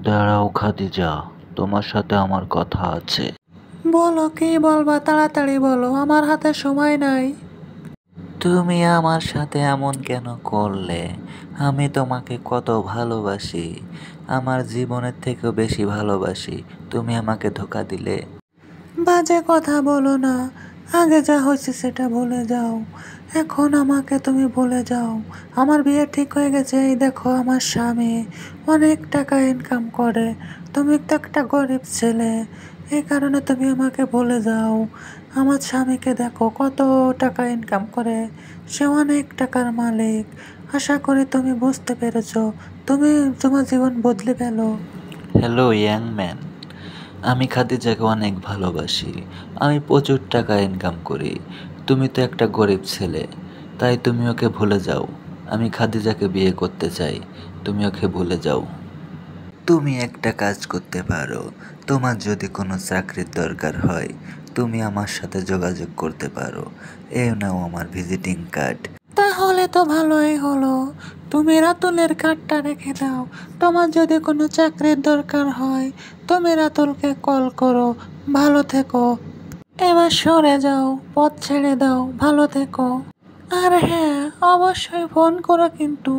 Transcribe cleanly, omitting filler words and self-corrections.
দাঁড়াও খাদিজা, তোমার সাথে আমার কথা আছে। বলো, কি বলবা? তাড়াতাড়ি বলো, আমার হাতে সময় নাই। তুমি আমার সাথে এমন কেন করলে? আমি তোমাকে কত ভালোবাসি, আমার জীবনের থেকেও বেশি ভালোবাসি। তুমি আমাকে ধোঁকা দিলে। বাজে কথা বলো না। আগে যা হয়েছে সেটা ভুলে যাও। এখন আমাকে তুমি ভুলে যাও। আমার বিয়ে ঠিক হয়ে গেছে, এই দেখো আমার স্বামী অনেক টাকা ইনকাম করে। তুমি তো একটা গরিব ছেলে, এই কারণে তুমি আমাকে ভুলে যাও। আমার স্বামীকে দেখো কত টাকা ইনকাম করে, সে অনেক টাকার মালিক। আশা করি তুমি বুঝতে পেরেছো। তুমি তোমার জীবন বদলে ফেলো। হ্যালো ইয়াং ম্যান, আমি খাদিজাকে অনেক ভালোবাসি। আমি প্রচুর টাকা ইনকাম করি। তুমি তো একটা গরিব ছেলে, তাই তুমি ওকে ভুলে যাও। আমি খাদিজাকে বিয়ে করতে চাই, তুমি ওকে ভুলে যাও। তুমি একটা কাজ করতে পারো, তোমার যদি কোনো চাকরির দরকার হয় তুমি আমার সাথে যোগাযোগ করতে পারো। এই নাও আমার ভিজিটিং কার্ড। তাহলে তো ভালোই হলো। তুমি রাতুলের কার্ডটা রেখে দাও। তোমার যদি কোনো চাকরির দরকার হয় তুমি রাতুলকে কল করো। ভালো থেকো। এবার সরে যাও, পথ ছেড়ে দাও, ভালো থেকো। আর হ্যাঁ, অবশ্যই ফোন করো কিন্তু।